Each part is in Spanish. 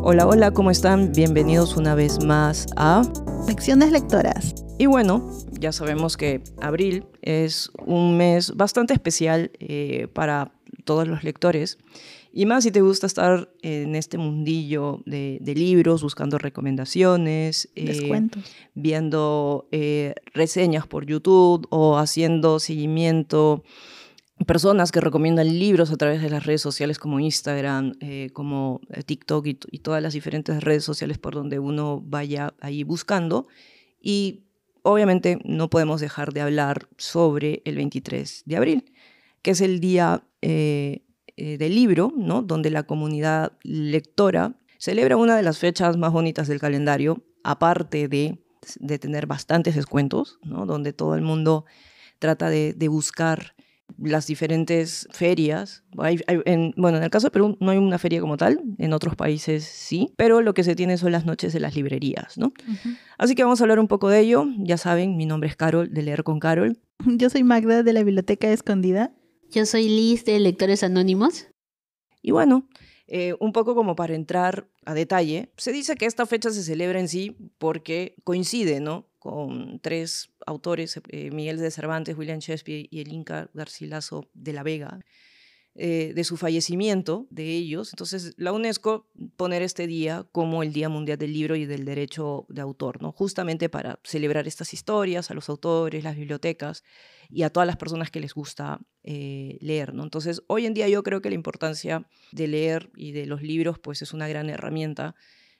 Hola, hola, ¿cómo están? Bienvenidos una vez más a Lecciones Lectoras. Y bueno, ya sabemos que abril es un mes bastante especial para todos los lectores. Y más si te gusta estar en este mundillo de libros, buscando recomendaciones, Descuentos. viendo reseñas por YouTube o haciendo seguimiento. Personas que recomiendan libros a través de las redes sociales como Instagram, como TikTok y todas las diferentes redes sociales por donde uno vaya ahí buscando. Y obviamente no podemos dejar de hablar sobre el 23 de abril, que es el día del libro, ¿no? Donde la comunidad lectora celebra una de las fechas más bonitas del calendario, aparte de tener bastantes descuentos, ¿no? Donde todo el mundo trata de buscar las diferentes ferias. En el caso de Perú no hay una feria como tal, en otros países sí, pero lo que se tiene son las noches de las librerías, ¿no? Uh-huh. Así que vamos a hablar un poco de ello. Ya saben, mi nombre es Carol, de Leer con Carol. Yo soy Magda, de la Biblioteca Escondida. Yo soy Liz, de Lectores Anónimos. Y bueno, un poco como para entrar a detalle, se dice que esta fecha se celebra en sí porque coincide, ¿no?, con tres autores, Miguel de Cervantes, William Shakespeare y el Inca Garcilaso de la Vega, de su fallecimiento de ellos. Entonces la UNESCO poner este día como el Día Mundial del Libro y del Derecho de Autor, ¿no?, justamente para celebrar estas historias, a los autores, las bibliotecas y a todas las personas que les gusta leer, ¿no? Entonces hoy en día yo creo que la importancia de leer y de los libros pues es una gran herramienta.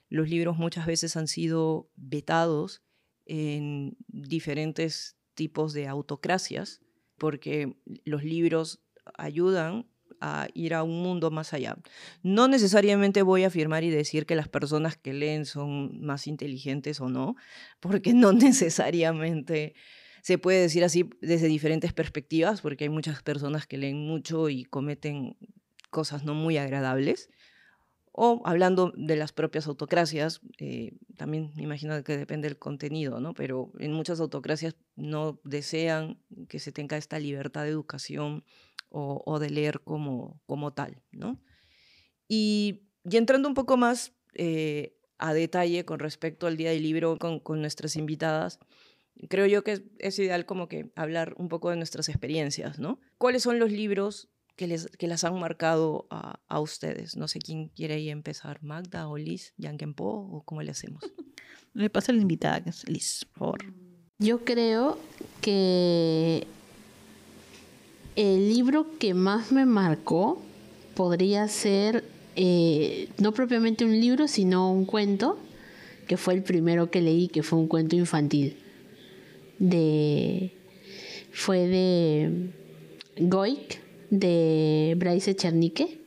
Los libros muchas veces han sido vetados en diferentes tipos de autocracias porque los libros ayudan a ir a un mundo más allá. No necesariamente voy a afirmar y decir que las personas que leen son más inteligentes o no, porque no necesariamente se puede decir así desde diferentes perspectivas, porque hay muchas personas que leen mucho y cometen cosas no muy agradables. O hablando de las propias autocracias, también me imagino que depende del contenido, ¿no? Pero en muchas autocracias no desean que se tenga esta libertad de educación o de leer como tal, ¿no? Y entrando un poco más a detalle con respecto al Día del Libro con nuestras invitadas, creo yo que es ideal como que hablar un poco de nuestras experiencias, ¿no? ¿Cuáles son los libros que las han marcado a ustedes? No sé quién quiere ahí empezar, Magda o Liz, Yangenpo, o cómo le hacemos. Le paso a la invitada, que es Liz, por favor. Yo creo que el libro que más me marcó podría ser, no propiamente un libro, sino un cuento, que fue el primero que leí, que fue un cuento infantil. Fue de Goik, de Bryce Echenique.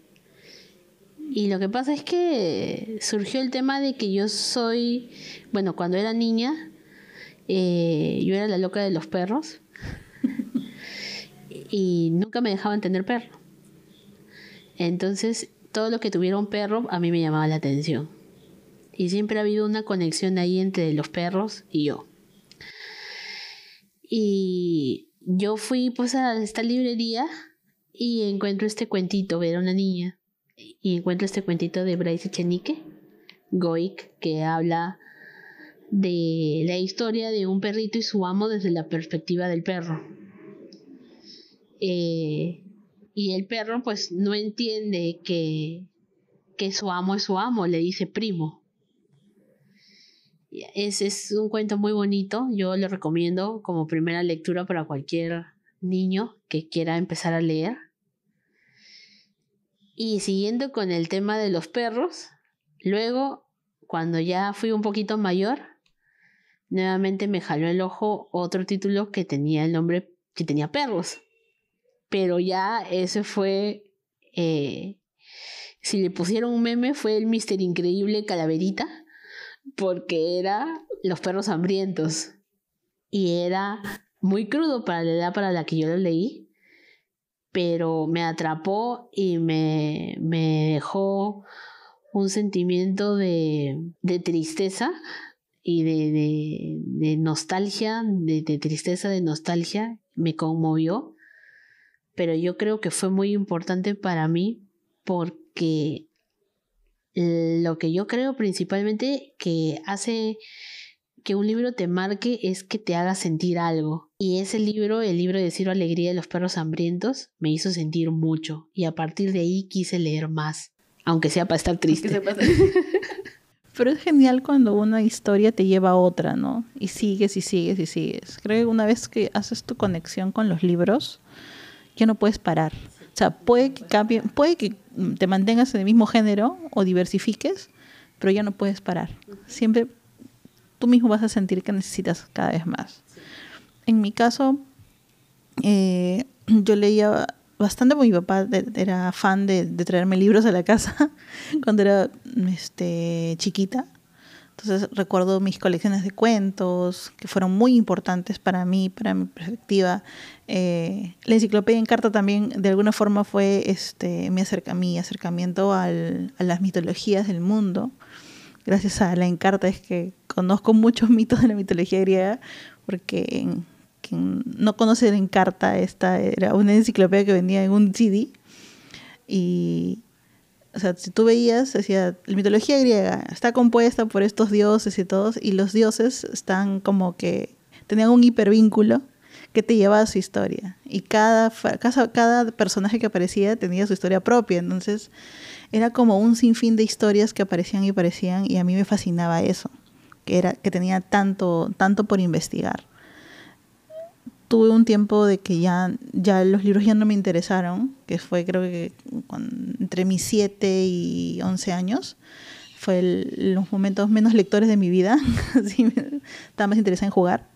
Y lo que pasa es que surgió el tema de que yo soy, bueno, cuando era niña, yo era la loca de los perros y nunca me dejaban tener perro. Entonces, todo lo que tuviera un perro a mí me llamaba la atención. Y siempre ha habido una conexión ahí entre los perros y yo. Y yo fui pues a esta librería y encuentro este cuentito, era una niña, y encuentro este cuentito de Bryce Echenique, Goik, que habla de la historia de un perrito y su amo desde la perspectiva del perro. Y el perro pues no entiende que su amo es su amo, le dice primo. Ese es un cuento muy bonito, yo lo recomiendo como primera lectura para cualquier niño que quiera empezar a leer. Y siguiendo con el tema de los perros, luego, cuando ya fui un poquito mayor, nuevamente me jaló el ojo otro título que tenía el nombre, que tenía perros. Pero ya ese fue, si le pusieron un meme, fue el Mister Increíble Calaverita, porque era Los Perros Hambrientos. Y era muy crudo para la edad para la que yo lo leí, pero me atrapó y me dejó un sentimiento de tristeza y de nostalgia, de tristeza, de nostalgia, me conmovió, pero yo creo que fue muy importante para mí porque lo que yo creo principalmente que hace que un libro te marque es que te haga sentir algo. Y ese libro, el libro de Ciro Alegría de los perros hambrientos, me hizo sentir mucho. Y a partir de ahí quise leer más, aunque sea para estar triste. Pero es genial cuando una historia te lleva a otra, ¿no? Y sigues y sigues y sigues. Creo que una vez que haces tu conexión con los libros, ya no puedes parar. O sea, puede que cambie, puede que te mantengas en el mismo género o diversifiques, pero ya no puedes parar. Siempre tú mismo vas a sentir que necesitas cada vez más. En mi caso, yo leía bastante porque mi papá era fan de traerme libros a la casa cuando era chiquita. Entonces recuerdo mis colecciones de cuentos que fueron muy importantes para mí, para mi perspectiva. La enciclopedia Encarta también de alguna forma fue mi acercamiento a las mitologías del mundo. Gracias a la Encarta es que conozco muchos mitos de la mitología griega, porque quien no conoce la Encarta, esta era una enciclopedia que venía en un CD. Y, o sea, si tú veías, decía, la mitología griega está compuesta por estos dioses y todos, y los dioses están como que tenían un hipervínculo que te llevaba a su historia. Y cada personaje que aparecía tenía su historia propia, entonces era como un sinfín de historias que aparecían y aparecían, y a mí me fascinaba eso, que tenía tanto por investigar. Tuve un tiempo de que ya los libros ya no me interesaron, que fue creo que entre mis 7 y 11 años. Fue los momentos menos lectores de mi vida. Así, estaba más interesada en jugar.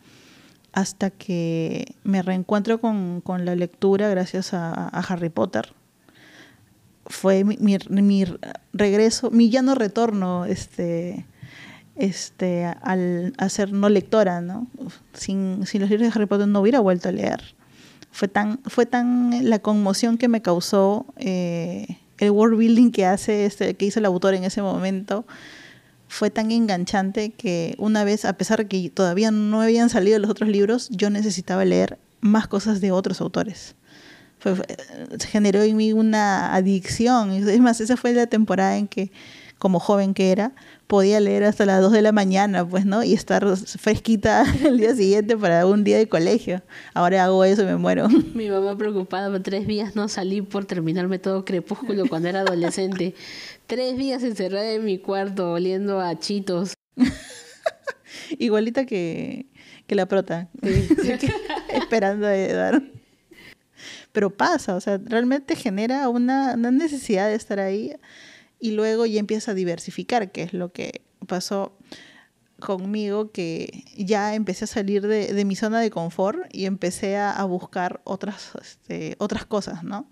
Hasta que me reencuentro con la lectura gracias a Harry Potter. Fue mi regreso, mi ya no retorno al ser no lectora, ¿no? Sin los libros de Harry Potter no hubiera vuelto a leer. Fue tan la conmoción que me causó el world building que hizo el autor en ese momento. Fue tan enganchante que una vez, a pesar de que todavía no habían salido los otros libros, yo necesitaba leer más cosas de otros autores. Se generó en mí una adicción. Es más, esa fue la temporada en que, como joven que era, podía leer hasta las 2 de la mañana, pues, ¿no? Y estar fresquita el día siguiente para un día de colegio. Ahora hago eso y me muero. Mi mamá preocupada, por 3 días no salí por terminarme todo Crepúsculo cuando era adolescente. 3 días encerrada en mi cuarto, oliendo a chitos. Igualita que la prota. Esperando a Eduardo. Pero pasa, o sea, realmente genera una necesidad de estar ahí. Y luego ya empieza a diversificar, que es lo que pasó conmigo, que ya empecé a salir de mi zona de confort y empecé a buscar otras cosas, ¿no?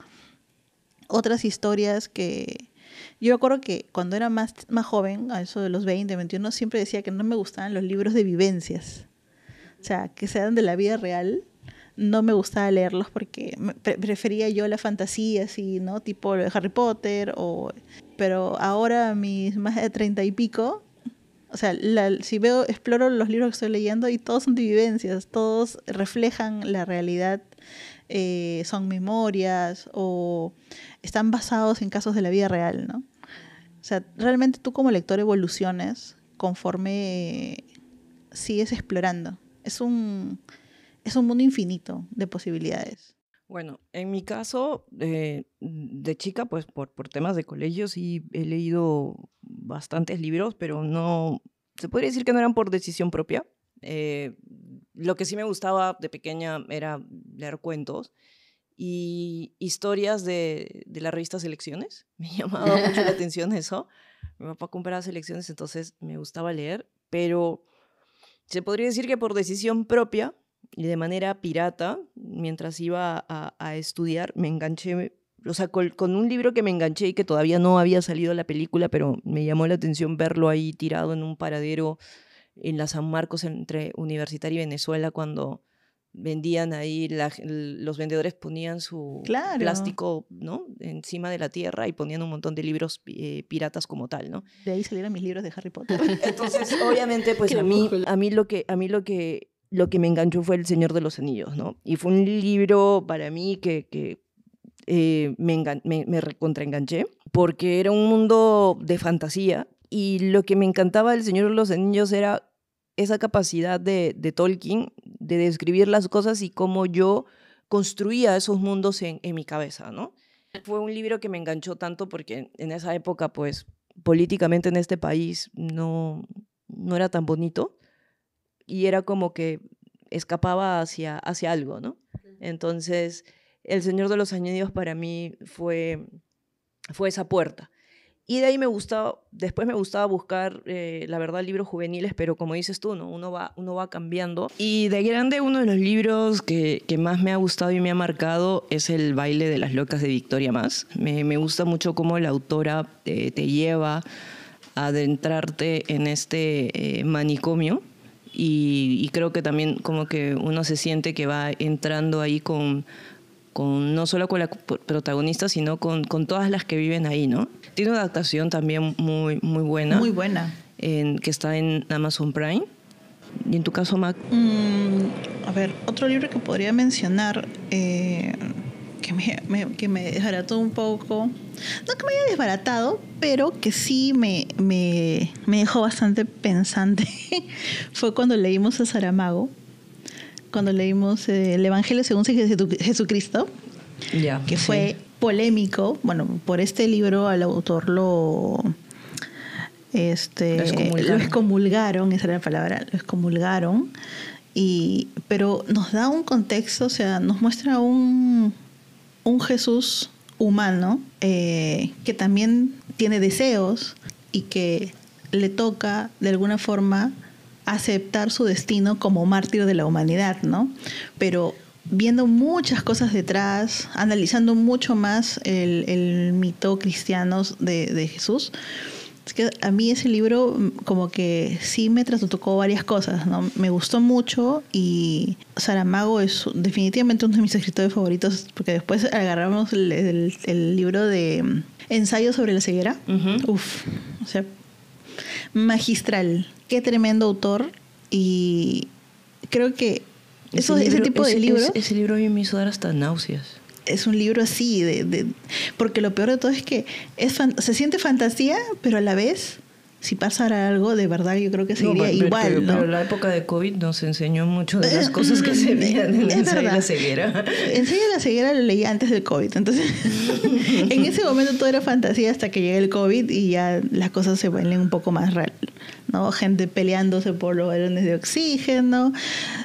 Otras historias que... Yo me acuerdo que cuando era más joven, a eso de los 20, 21, siempre decía que no me gustaban los libros de vivencias. O sea, que sean de la vida real. No me gustaba leerlos porque prefería yo la fantasía, así, ¿no? Tipo lo de Harry Potter. Pero ahora, a mis más de 30 y pico, o sea, exploro los libros que estoy leyendo y todos son de vivencias, todos reflejan la realidad, son memorias o están basados en casos de la vida real, ¿no? O sea, realmente tú como lector evolucionas conforme sigues explorando. Es un mundo infinito de posibilidades. Bueno, en mi caso, de chica, pues por temas de colegio sí he leído bastantes libros, pero no, se podría decir que no eran por decisión propia. Lo que sí me gustaba de pequeña era leer cuentos y historias de la revista Selecciones. Me llamaba mucho la atención eso. Mi papá compraba Selecciones, entonces me gustaba leer, pero se podría decir que por decisión propia y de manera pirata, mientras iba a estudiar, me enganché, o sea, con un libro que me enganché y que todavía no había salido la película, pero me llamó la atención verlo ahí tirado en un paradero en la San Marcos entre Universitaria y Venezuela, cuando vendían ahí, los vendedores ponían su plástico, ¿no?, encima de la tierra y ponían un montón de libros piratas como tal, ¿no? De ahí salieron mis libros de Harry Potter. Entonces, obviamente, pues a mí lo que lo que me enganchó fue El Señor de los Anillos, ¿no? Y fue un libro para mí que me recontraenganché, porque era un mundo de fantasía, y lo que me encantaba del Señor de los Anillos era esa capacidad de Tolkien de describir las cosas y cómo yo construía esos mundos en mi cabeza, ¿no? Fue un libro que me enganchó tanto porque en esa época, pues, políticamente en este país no era tan bonito, y era como que escapaba hacia algo, ¿no? Entonces, El Señor de los Anillos para mí fue esa puerta. Y de ahí después me gustaba buscar, la verdad, libros juveniles, pero como dices tú, ¿no? Uno va cambiando. Y de grande, uno de los libros que más me ha gustado y me ha marcado es El Baile de las Locas de Victoria Mas. Me gusta mucho cómo la autora te lleva a adentrarte en este manicomio, y creo que también como que uno se siente que va entrando ahí con no solo con la protagonista, sino con todas las que viven ahí, ¿no? Tiene una adaptación también muy, muy buena. Muy buena. Que está en Amazon Prime. ¿Y en tu caso, Mac? A ver, otro libro que podría mencionar, que me desbarató un poco. No que me haya desbaratado, pero que sí me dejó bastante pensante. Fue cuando leímos a Saramago. Cuando leímos el Evangelio según Jesucristo, que fue polémico. Bueno, por este libro al autor lo excomulgaron, esa era la palabra, lo excomulgaron, pero nos da un contexto, o sea, nos muestra un Jesús humano que también tiene deseos y que le toca de alguna forma aceptar su destino como mártir de la humanidad, ¿no? Pero viendo muchas cosas detrás, analizando mucho más el mito cristiano de Jesús. Es que a mí ese libro como que sí me trastocó varias cosas, ¿no? Me gustó mucho, y Saramago es definitivamente uno de mis escritores favoritos, porque después agarramos el libro de Ensayo sobre la ceguera. Uh-huh. O sea, magistral. Qué tremendo autor, y creo que ese tipo de libros... Ese libro a mí me hizo dar hasta náuseas. Es un libro así, porque lo peor de todo es que se siente fantasía, pero a la vez, si pasara algo, de verdad yo creo que seguiría igual, ¿no? Pero la época de COVID nos enseñó mucho de las cosas que se veían en Ensayo de la ceguera. Ensayo de la ceguera lo leí antes del COVID, entonces en ese momento todo era fantasía hasta que llega el COVID y ya las cosas se vuelven un poco más real, ¿no? Gente peleándose por los balones de oxígeno,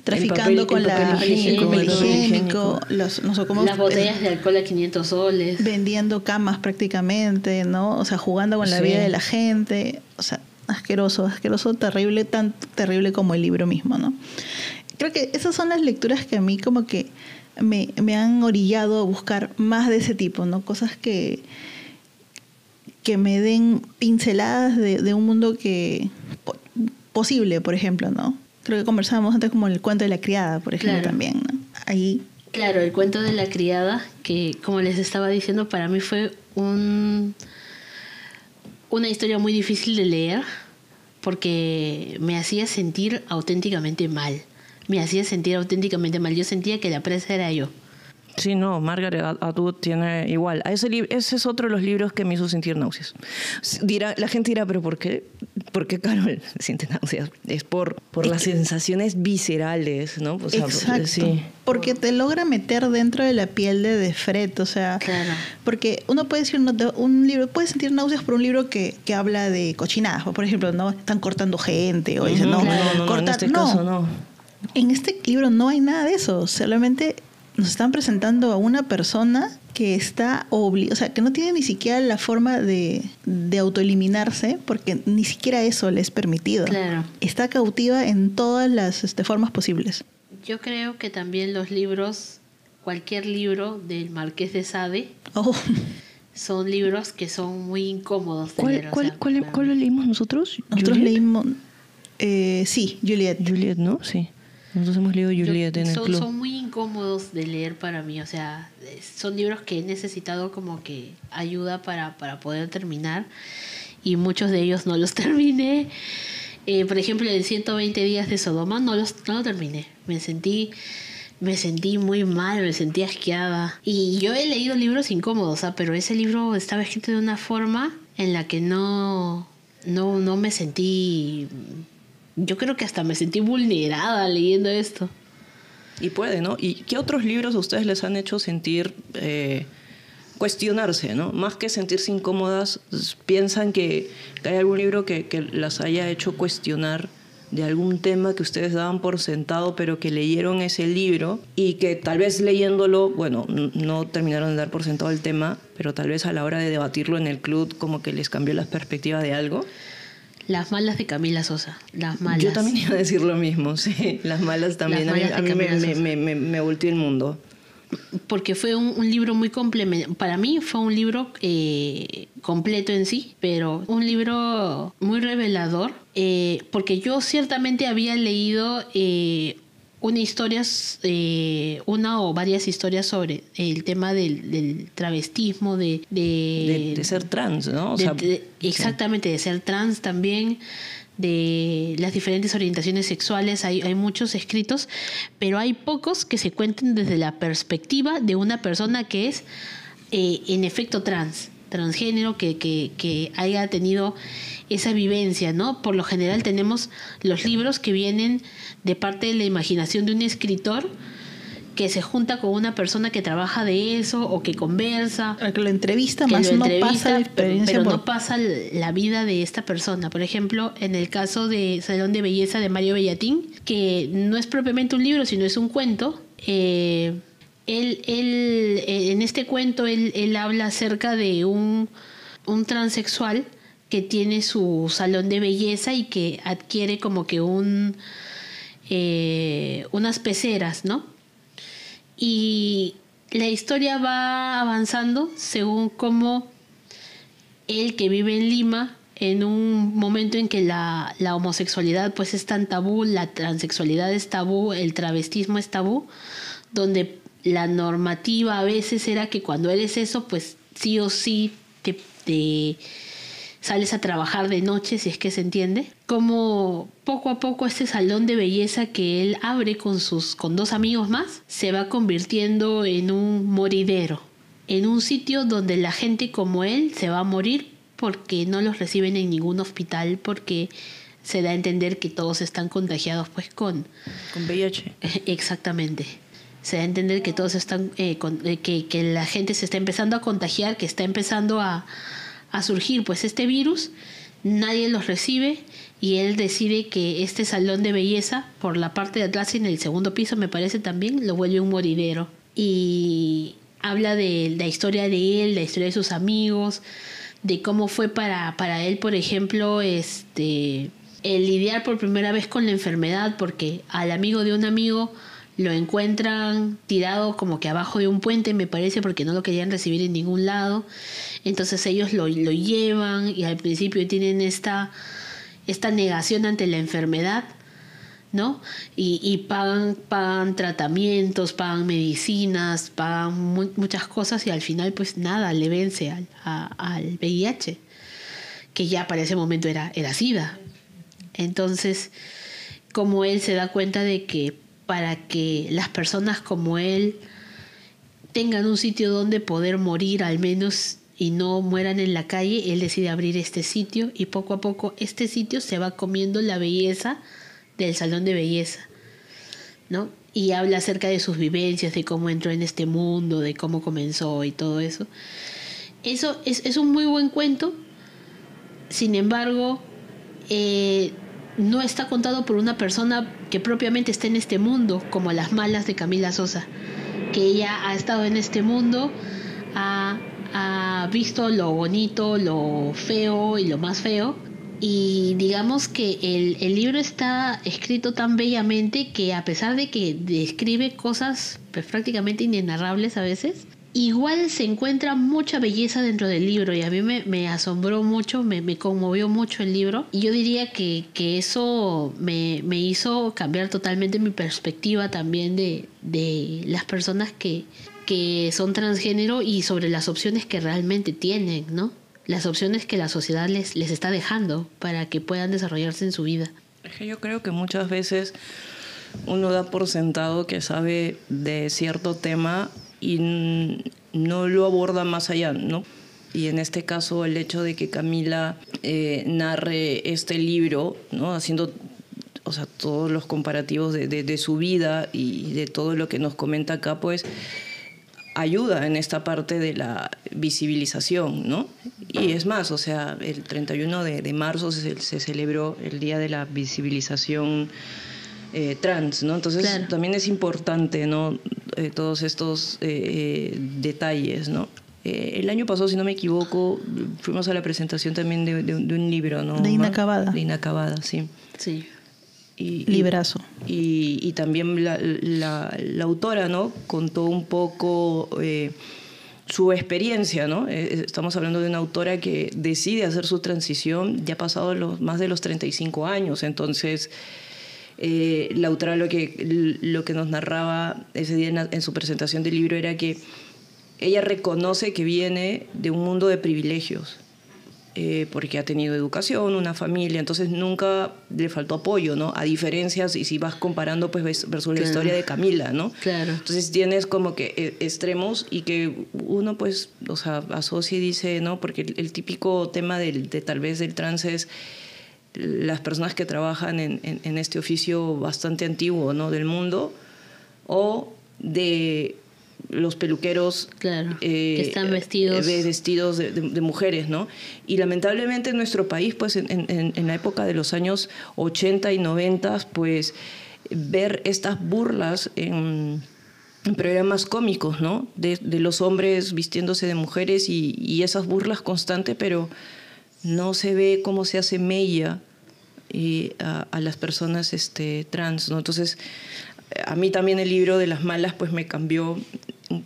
traficando con el papel higiénico, las botellas de alcohol a 500 soles, vendiendo camas prácticamente, ¿no? O sea, jugando con la vida de la gente. O sea, asqueroso, terrible, tan terrible como el libro mismo, ¿no? Creo que esas son las lecturas que a mí como que me han orillado a buscar más de ese tipo, ¿no? Cosas que me den pinceladas de un mundo posible, por ejemplo, ¿no? Creo que conversábamos antes como el cuento de la criada, por ejemplo, también, ¿no? Ahí. Claro, el cuento de la criada, que como les estaba diciendo, para mí fue una historia muy difícil de leer, porque me hacía sentir auténticamente mal. Yo sentía que la presa era yo. Sí, no, Margaret Atwood tiene igual. Ese es otro de los libros que me hizo sentir náuseas. La gente dirá, ¿pero por qué? ¿Por qué Carol siente náuseas? Es por las sensaciones viscerales, ¿no? O sea, exacto. Sí. Porque te logra meter dentro de la piel de Fred, o sea, claro. Porque uno puede decir un libro, puede sentir náuseas por un libro que habla de cochinadas, por ejemplo, ¿no? Están cortando gente, o dicen, no, en este caso no. En este libro no hay nada de eso, solamente nos están presentando a una persona que está o sea, que no tiene ni siquiera la forma de autoeliminarse, porque ni siquiera eso le es permitido. Claro. Está cautiva en todas las formas posibles. Yo creo que también los libros, cualquier libro del Marqués de Sade, son libros que son muy incómodos de leer. ¿Cuál lo leímos nosotros? Nosotros leímos, sí, Juliet. Juliet, ¿no? Sí. Nosotros hemos leído Juliet en el club. Son muy incómodos de leer para mí, o sea, son libros que he necesitado como que ayuda para poder terminar, y muchos de ellos no los terminé, Por ejemplo, en 120 días de Sodoma no lo terminé. Me sentí muy mal, me sentí asqueada. Y yo he leído libros incómodos, pero ese libro estaba escrito de una forma en la que no me sentí... Yo creo que hasta me sentí vulnerada leyendo esto. Y puede, ¿no? ¿Y qué otros libros a ustedes les han hecho sentir, cuestionarse, ¿no? Más que sentirse incómodas, piensan que hay algún libro que las haya hecho cuestionar de algún tema que ustedes daban por sentado, pero que leyeron ese libro y que tal vez leyéndolo, bueno, no terminaron de dar por sentado el tema, pero tal vez a la hora de debatirlo en el club como que les cambió la perspectiva de algo? Las malas de Camila Sosa. Las malas. Yo también iba a decir lo mismo, sí. Las malas también. Las malas a mí me volteó el mundo. Porque fue un libro muy complementario. Para mí fue un libro completo en sí, pero un libro muy revelador. Porque yo ciertamente había leído una o varias historias sobre el tema del travestismo, de ser trans, ¿no? O exactamente, de ser trans también, de las diferentes orientaciones sexuales. Hay muchos escritos, pero hay pocos que se cuenten desde la perspectiva de una persona que es en efecto transgénero, que haya tenido esa vivencia, ¿no? Por lo general tenemos los libros que vienen de parte de la imaginación de un escritor que se junta con una persona que trabaja de eso o que conversa. Que lo entrevista, más no pasa la experiencia. Pero no pasa la vida de esta persona. Por ejemplo, en el caso de Salón de Belleza de Mario Bellatín, que no es propiamente un libro, sino es un cuento. Él en este cuento él habla acerca de un transexual que tiene su salón de belleza y que adquiere como que unas peceras, ¿no? Y la historia va avanzando según cómo él, que vive en Lima, en un momento en que la homosexualidad pues es tan tabú, la transexualidad es tabú, el travestismo es tabú, donde la normativa a veces era que cuando eres eso, pues sí o sí te sales a trabajar de noche, si es que se entiende. Como poco a poco este salón de belleza que él abre con dos amigos más se va convirtiendo en un moridero, en un sitio donde la gente como él se va a morir porque no los reciben en ningún hospital, porque se da a entender que todos están contagiados pues con VIH. Exactamente. Se da a entender que todos están que la gente se está empezando a contagiar, que está empezando a surgir pues este virus, nadie los recibe y él decide que este salón de belleza, por la parte de atrás y en el segundo piso me parece también, lo vuelve un moridero. Y habla de la historia de él, la historia de sus amigos, de cómo fue para él, por ejemplo, el lidiar por primera vez con la enfermedad, porque al amigo de un amigo lo encuentran tirado como que abajo de un puente, me parece, porque no lo querían recibir en ningún lado. Entonces ellos lo llevan y al principio tienen esta negación ante la enfermedad, ¿no? Y pagan tratamientos, pagan medicinas, pagan muchas cosas y al final pues nada, le vence al VIH, que ya para ese momento era SIDA. Entonces, como él se da cuenta de que para que las personas como él tengan un sitio donde poder morir al menos y no mueran en la calle, él decide abrir este sitio y poco a poco este sitio se va comiendo la belleza del salón de belleza, ¿no? Y habla acerca de sus vivencias, de cómo entró en este mundo, de cómo comenzó y todo eso. Eso es un muy buen cuento. Sin embargo, no está contado por una persona que propiamente esté en este mundo, como Las malas de Camila Sosa, que ella ha estado en este mundo, ha visto lo bonito, lo feo y lo más feo, y digamos que el libro está escrito tan bellamente que a pesar de que describe cosas pues, prácticamente inenarrables a veces, igual se encuentra mucha belleza dentro del libro y a mí me asombró mucho, me conmovió mucho el libro y yo diría que eso me hizo cambiar totalmente mi perspectiva también de las personas que son transgénero y sobre las opciones que realmente tienen, ¿no? las opciones que la sociedad les está dejando para que puedan desarrollarse en su vida. Es que yo creo que muchas veces uno da por sentado que sabe de cierto tema y no lo aborda más allá, ¿no? Y en este caso el hecho de que Camila narre este libro, ¿no? Haciendo, o sea, todos los comparativos de su vida y de todo lo que nos comenta acá, pues ayuda en esta parte de la visibilización, ¿no? Y es más, o sea, el 31 de marzo se celebró el Día de la Visibilización trans, ¿no? Entonces claro, también es importante, ¿no? Todos estos detalles, ¿no? El año pasado, si no me equivoco, fuimos a la presentación también de un libro, ¿no? De Inacabada. De Inacabada, sí. Sí. Librazo. Y también la autora, ¿no? Contó un poco su experiencia, ¿no? Estamos hablando de una autora que decide hacer su transición ya pasado más de los 35 años. Entonces, la autora lo que nos narraba ese día en su presentación del libro era que ella reconoce que viene de un mundo de privilegios. Porque ha tenido educación, una familia, entonces nunca le faltó apoyo, ¿no? A diferencias, y si vas comparando pues versus la historia de Camila, ¿no? Claro. Entonces tienes como que extremos y que uno pues, o sea, asocia y dice, ¿no? Porque el típico tema de tal vez del trans es las personas que trabajan en este oficio bastante antiguo, ¿no? Del mundo, o de los peluqueros, claro, que están vestidos de mujeres, ¿no? Y lamentablemente en nuestro país, pues en la época de los años 80 y 90, pues ver estas burlas en programas cómicos, ¿no? De los hombres vistiéndose de mujeres y esas burlas constantes, pero no se ve cómo se hace mella a las personas trans, ¿no? Entonces, a mí también el libro de las malas pues me cambió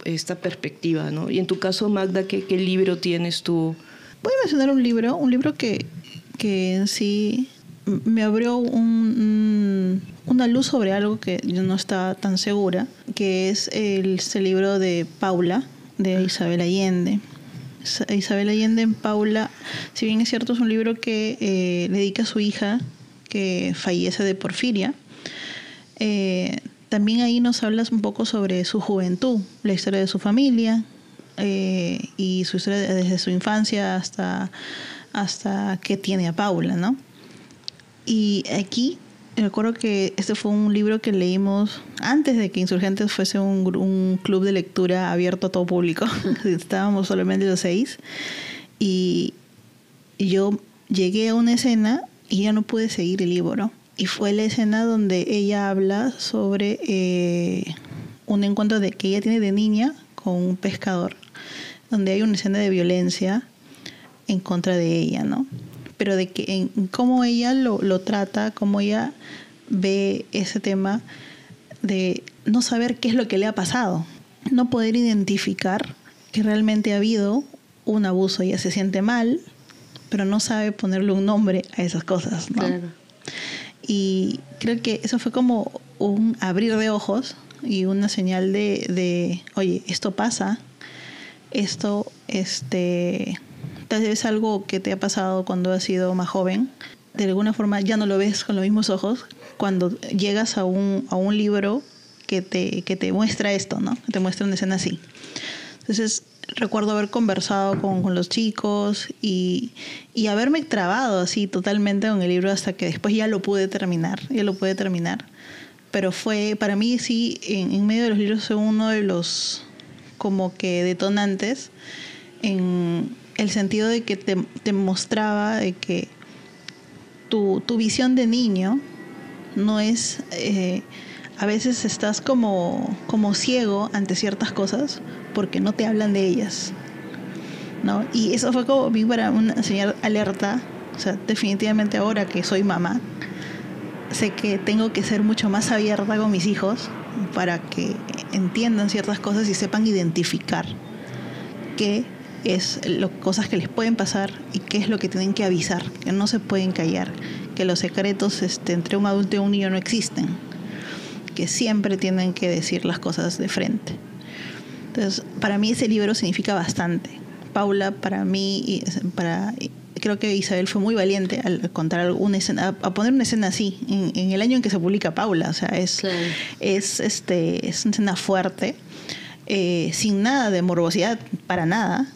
esta perspectiva, ¿no? Y en tu caso, Magda, ¿qué libro tienes tú? Voy a mencionar un libro que en sí me abrió una luz sobre algo que yo no estaba tan segura, que es este libro de Paula, de Isabel Allende. Isabel Allende en Paula, si bien es cierto, es un libro que le dedica a su hija que fallece de porfiria. También ahí nos hablas un poco sobre su juventud, la historia de su familia y su historia desde su infancia hasta que tiene a Paula, ¿no? Y aquí recuerdo que este fue un libro que leímos antes de que Insurgentes fuese un club de lectura abierto a todo público. Estábamos solamente los 6 y yo llegué a una escena y ya no pude seguir el libro. Y fue la escena donde ella habla sobre un encuentro que ella tiene de niña con un pescador, donde hay una escena de violencia en contra de ella, ¿no? Pero de que en cómo ella lo trata, cómo ella ve ese tema de no saber qué es lo que le ha pasado, no poder identificar que realmente ha habido un abuso. Ella se siente mal, pero no sabe ponerle un nombre a esas cosas, ¿no? Claro. Y creo que eso fue como un abrir de ojos y una señal de oye, esto pasa, esto tal vez algo que te ha pasado cuando has sido más joven, de alguna forma ya no lo ves con los mismos ojos cuando llegas a un libro que te muestra esto, ¿no? Te muestra una escena así. Entonces recuerdo haber conversado con los chicos y haberme trabado así totalmente con el libro hasta que después ya lo pude terminar. Pero fue, para mí sí, en medio de los libros fue uno de los como que detonantes en el sentido de que te mostraba de que tu visión de niño no es... a veces estás como ciego ante ciertas cosas porque no te hablan de ellas, ¿no? Y eso fue como para una señal alerta. O sea, definitivamente ahora que soy mamá, sé que tengo que ser mucho más abierta con mis hijos para que entiendan ciertas cosas y sepan identificar qué es cosas que les pueden pasar y qué es lo que tienen que avisar, que no se pueden callar, que los secretos entre un adulto y un niño no existen, que siempre tienen que decir las cosas de frente. Entonces, para mí ese libro significa bastante. Paula, para mí, creo que Isabel fue muy valiente al contar una escena, a poner una escena así, en el año en que se publica Paula. O sea, es una escena fuerte, sin nada de morbosidad, para nada,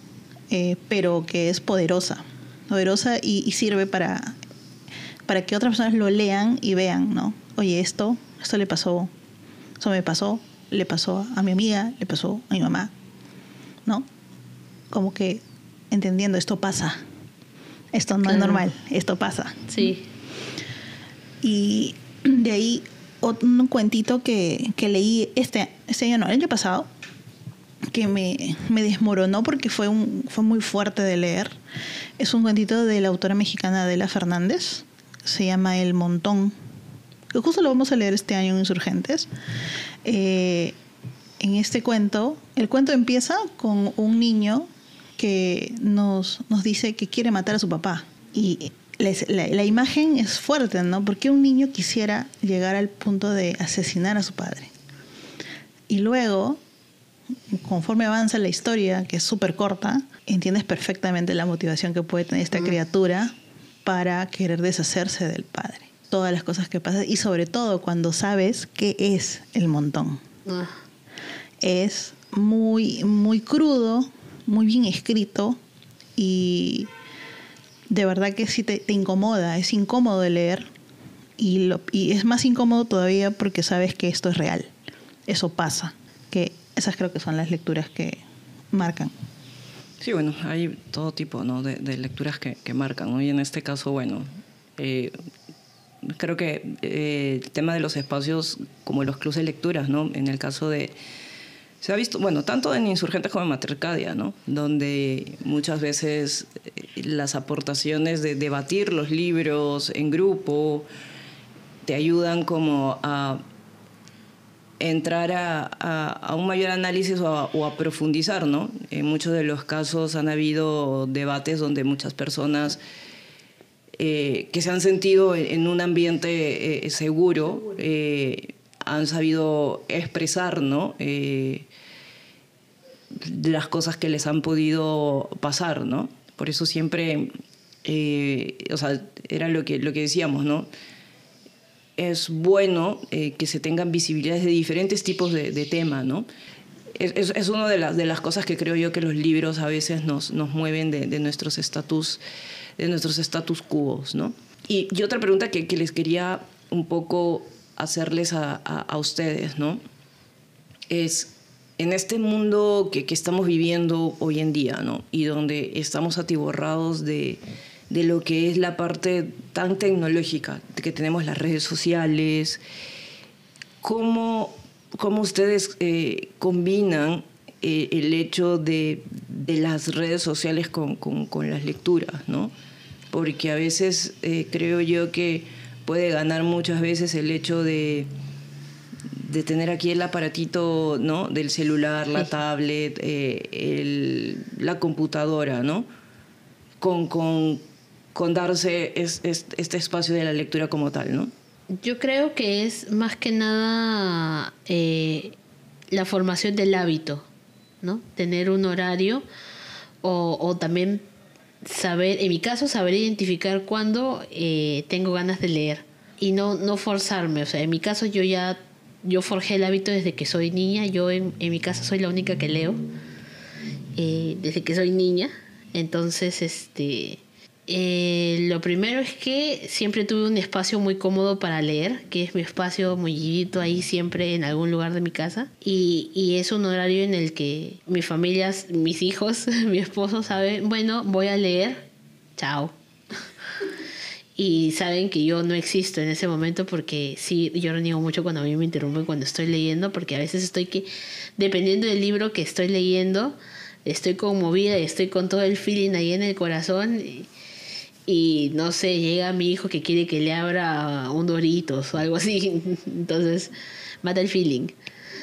pero que es poderosa y sirve para que otras personas lo lean y vean, ¿no? Oye, esto le pasó, eso me pasó, le pasó a mi amiga, le pasó a mi mamá, ¿no? Como que entendiendo, esto pasa, esto no es normal, esto pasa. Sí. Y de ahí un cuentito que leí este año, no, el año pasado, que me desmoronó porque fue muy fuerte de leer. Es un cuentito de la autora mexicana Adela Fernández, se llama El Montón, que justo lo vamos a leer este año en Insurgentes. En este cuento, el cuento empieza con un niño que nos dice que quiere matar a su papá. Y la imagen es fuerte, ¿no? Porque un niño quisiera llegar al punto de asesinar a su padre. Y luego, conforme avanza la historia, que es súper corta, entiendes perfectamente la motivación que puede tener esta criatura para querer deshacerse del padre. Todas las cosas que pasan, y sobre todo cuando sabes qué es el montón. Es muy, muy crudo, muy bien escrito, y de verdad que sí te incomoda, es incómodo de leer, y es más incómodo todavía porque sabes que esto es real, eso pasa, que esas creo que son las lecturas que marcan. Sí, bueno, hay todo tipo, ¿no?, de lecturas que marcan, ¿no? Y en este caso, bueno, creo que el tema de los espacios como los clubes de lecturas, ¿no? En el caso de... Se ha visto, bueno, tanto en Insurgentes como en Matercadia, ¿no? Donde muchas veces las aportaciones de debatir los libros en grupo te ayudan como a entrar a un mayor análisis o a profundizar, ¿no? En muchos de los casos han habido debates donde muchas personas que se han sentido en un ambiente seguro han sabido expresar, ¿no? Las cosas que les han podido pasar, ¿no? Por eso siempre, o sea, era lo que decíamos, ¿no? Es bueno que se tengan visibilidades de diferentes tipos de tema, ¿no? Es una de las cosas que creo yo que los libros a veces nos mueven de nuestros estatus quo, ¿no? Y otra pregunta que les quería un poco hacerles a ustedes, ¿no? Es, en este mundo que estamos viviendo hoy en día, ¿no? Y donde estamos atiborrados de lo que es la parte tan tecnológica, de que tenemos las redes sociales, ¿cómo ustedes combinan el hecho de las redes sociales con las lecturas, ¿no? Porque a veces creo yo que puede ganar muchas veces el hecho de tener aquí el aparatito, ¿no? Del celular, la tablet, la computadora, ¿no? Con darse este espacio de la lectura como tal, ¿no? Yo creo que es más que nada la formación del hábito, ¿no? Tener un horario o también saber, en mi caso, saber identificar cuándo tengo ganas de leer y no forzarme. O sea, en mi caso yo forjé el hábito desde que soy niña. Yo en mi casa soy la única que leo desde que soy niña. Entonces, lo primero es que siempre tuve un espacio muy cómodo para leer, que es mi espacio mullidito ahí siempre en algún lugar de mi casa. Y es un horario en el que mi familia, mis hijos, mi esposo saben, bueno, voy a leer, chao. Y saben que yo no existo en ese momento porque sí, yo reniego mucho cuando a mí me interrumpen cuando estoy leyendo, porque a veces dependiendo del libro que estoy leyendo, estoy conmovida y estoy con todo el feeling ahí en el corazón y no sé, llega mi hijo que quiere que le abra un Doritos o algo así, entonces mata el feeling.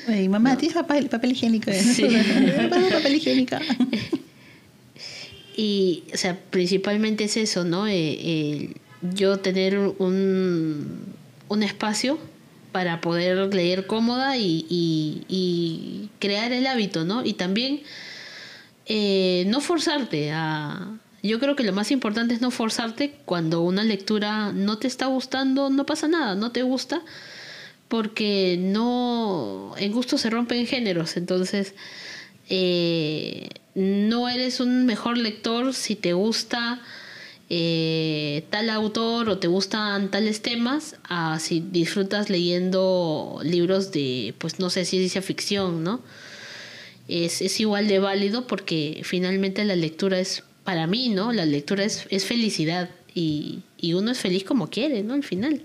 Oye, mamá, ¿tienes papel higiénico? Sí. Papel higiénico. Y, o sea, principalmente es eso, ¿no? Yo tener un espacio para poder leer cómoda y crear el hábito, ¿no? Y también no forzarte a... Yo creo que lo más importante es no forzarte. Cuando una lectura no te está gustando, no pasa nada, no te gusta, porque no, en gusto se rompen géneros. Entonces no eres un mejor lector si te gusta tal autor o te gustan tales temas, a si disfrutas leyendo libros de, pues no sé, ciencia ficción, ¿no? Es igual de válido, porque finalmente la lectura es, para mí, ¿no? La lectura es felicidad, y uno es feliz como quiere, ¿no? Al final.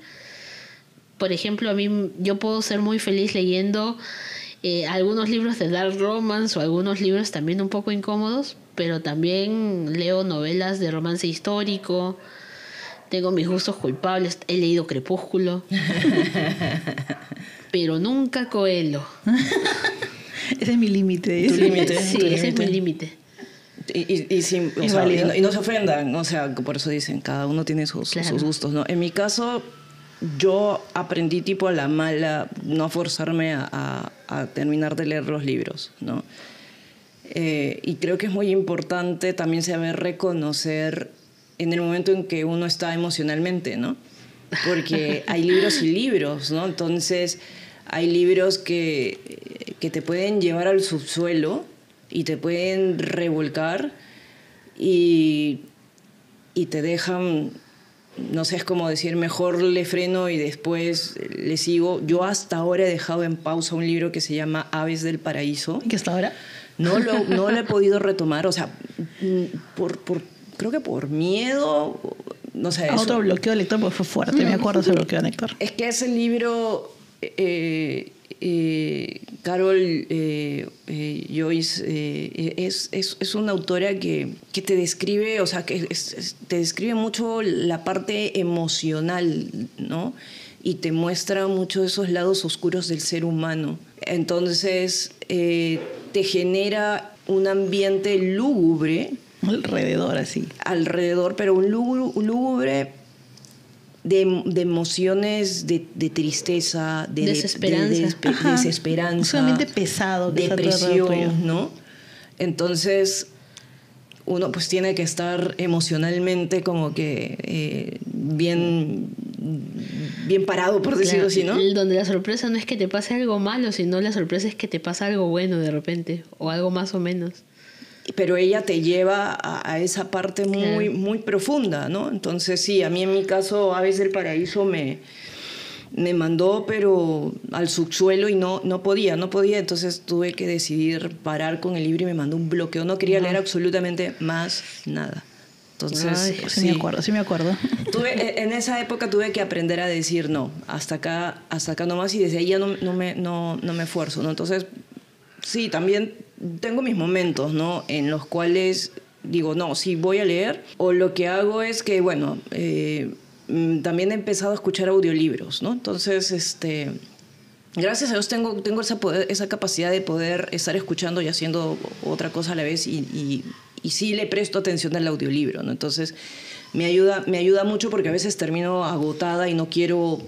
Por ejemplo, a mí, yo puedo ser muy feliz leyendo algunos libros de dark romance o algunos libros también un poco incómodos, pero también leo novelas de romance histórico, tengo mis gustos culpables, he leído Crepúsculo, pero nunca Coelho. Ese es mi límite. Tu límite. Sí, tu ese es mi límite. límite. Y y no se ofendan, o sea, por eso dicen, cada uno tiene sus gustos, ¿no? En mi caso, yo aprendí tipo a la mala, no forzarme a terminar de leer los libros, ¿no? Y creo que es muy importante también saber reconocer en el momento en que uno está emocionalmente, ¿no? Porque hay libros y libros, ¿no? Entonces, hay libros que te pueden llevar al subsuelo y te pueden revolcar y te dejan, no sé, es como decir, mejor le freno y después le sigo. Yo hasta ahora he dejado en pausa un libro que se llama Aves del Paraíso. ¿Y qué hasta ahora? No lo he podido retomar, o sea, creo que por miedo, no sé. Otro bloqueo de lector, porque fue fuerte, me acuerdo de ese bloqueo de lector. Es que ese libro, Carol Joyce, es una autora que te describe, o sea, que te describe mucho la parte emocional, ¿no? Y te muestra mucho esos lados oscuros del ser humano. Entonces, te genera un ambiente lúgubre. Alrededor, así. Alrededor, pero un lúgubre de emociones de tristeza, de desesperanza. Desesperanza. Un ambiente pesado. Depresión, ¿no? Entonces, uno pues tiene que estar emocionalmente como que bien parado, por decirlo así, ¿no? Donde la sorpresa no es que te pase algo malo, sino la sorpresa es que te pasa algo bueno de repente, o algo más o menos. Pero ella te lleva a esa parte muy, muy profunda, ¿no? Entonces, sí, a mí en mi caso, Aves del Paraíso me mandó, pero al subsuelo, y no podía. Entonces tuve que decidir parar con el libro y me mandó un bloqueo. No quería leer absolutamente más nada. Entonces, sí me acuerdo. En esa época tuve que aprender a decir no, hasta acá nomás, y desde ahí ya no me esfuerzo, ¿no? Entonces, sí, también tengo mis momentos, ¿no? En los cuales digo, no, sí, voy a leer. O lo que hago es que, bueno, también he empezado a escuchar audiolibros, ¿no? Entonces, gracias a Dios tengo esa capacidad de poder estar escuchando y haciendo otra cosa a la vez, y sí le presto atención al audiolibro, ¿no? Entonces me ayuda mucho, porque a veces termino agotada y no quiero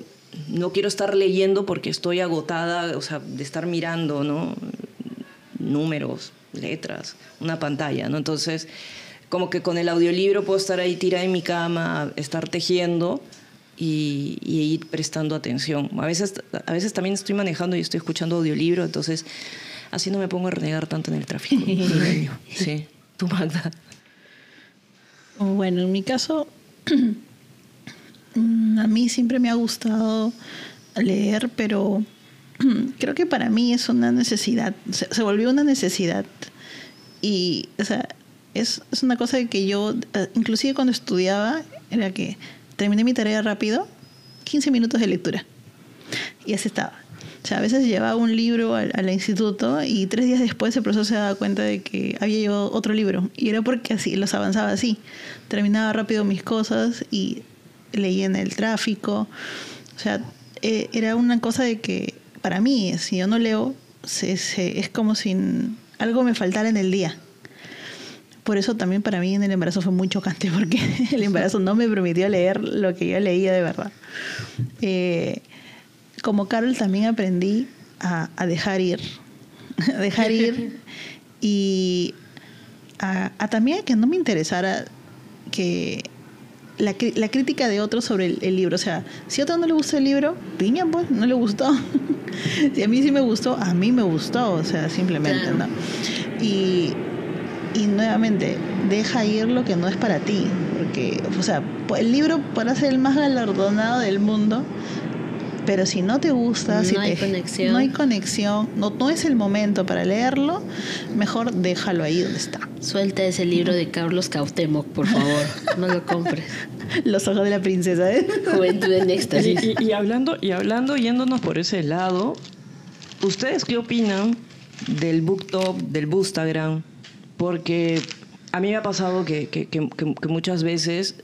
estar leyendo porque estoy agotada, o sea, de estar mirando, ¿no? Números, letras, una pantalla, ¿no? Entonces, como que con el audiolibro puedo estar ahí tirada en mi cama, estar tejiendo y ir prestando atención. A veces también estoy manejando y estoy escuchando audiolibro, entonces así no me pongo a renegar tanto en el tráfico. Sí. ¿Tú, Magda? Bueno, en mi caso, a mí siempre me ha gustado leer, pero creo que para mí es una necesidad, se volvió una necesidad. Y, o sea, es una cosa que yo, inclusive cuando estudiaba, era que terminé mi tarea rápido, 15 minutos de lectura, y así estaba. O sea, a veces llevaba un libro al instituto y 3 días después el profesor se daba cuenta de que había llevado otro libro. Y era porque así los avanzaba así. Terminaba rápido mis cosas y leía en el tráfico. O sea, era una cosa de que para mí, si yo no leo, es como si algo me faltara en el día. Por eso también para mí en el embarazo fue muy chocante, porque el embarazo no me permitió leer lo que yo leía de verdad. Como Carol también aprendí a dejar ir. A dejar ir y también a que no me interesara que la crítica de otros sobre el libro. O sea, si a otro no le gusta el libro, piña, pues, no le gustó. Si a mí sí me gustó, a mí me gustó. O sea, simplemente, claro. ¿No? Y nuevamente, deja ir lo que no es para ti. Porque, o sea, el libro podrá ser el más galardonado del mundo, pero si no te gusta, no hay conexión, no es el momento para leerlo, mejor déjalo ahí donde está. Suelta ese libro de Carlos Cuauhtémoc, por favor, no lo compres. Los ojos de la princesa, ¿eh? Juventud en éxtasis. Y hablando, yéndonos por ese lado, ¿ustedes qué opinan del BookTok, del Boostagram? Porque a mí me ha pasado que muchas veces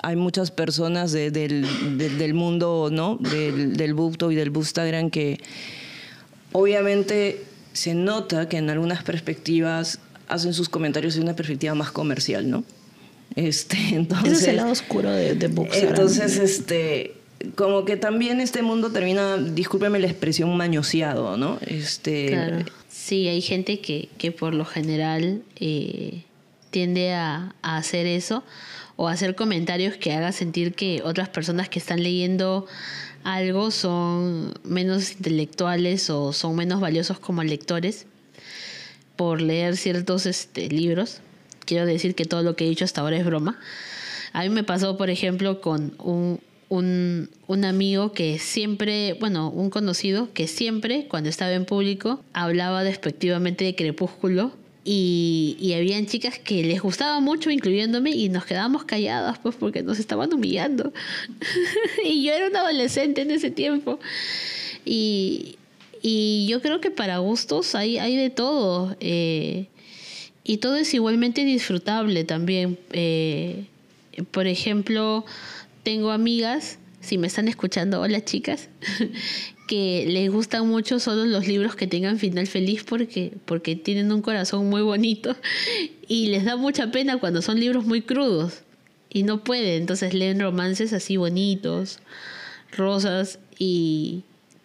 hay muchas personas del mundo, ¿no? del BookTok y del Boostagram que obviamente se nota que en algunas perspectivas hacen sus comentarios en una perspectiva más comercial, ¿no? Entonces, ese es el lado oscuro de Boostagram. Entonces, como que también este mundo termina, discúlpeme la expresión, mañoseado, ¿no? Claro. Sí, hay gente que por lo general tiende a hacer eso, o hacer comentarios que haga sentir que otras personas que están leyendo algo son menos intelectuales o son menos valiosos como lectores por leer ciertos libros. Quiero decir que todo lo que he dicho hasta ahora es broma. A mí me pasó, por ejemplo, con un amigo que siempre, bueno, un conocido que siempre, cuando estaba en público, hablaba despectivamente de Crepúsculo. Y habían chicas que les gustaba mucho, incluyéndome, y nos quedábamos calladas pues porque nos estaban humillando. Y yo era una adolescente en ese tiempo. Y yo creo que para gustos hay de todo. Y todo es igualmente disfrutable también. Por ejemplo, tengo amigas, si me están escuchando, hola chicas, que les gustan mucho solo los libros que tengan final feliz porque tienen un corazón muy bonito y les da mucha pena cuando son libros muy crudos y no pueden, entonces leen romances así bonitos, rosas,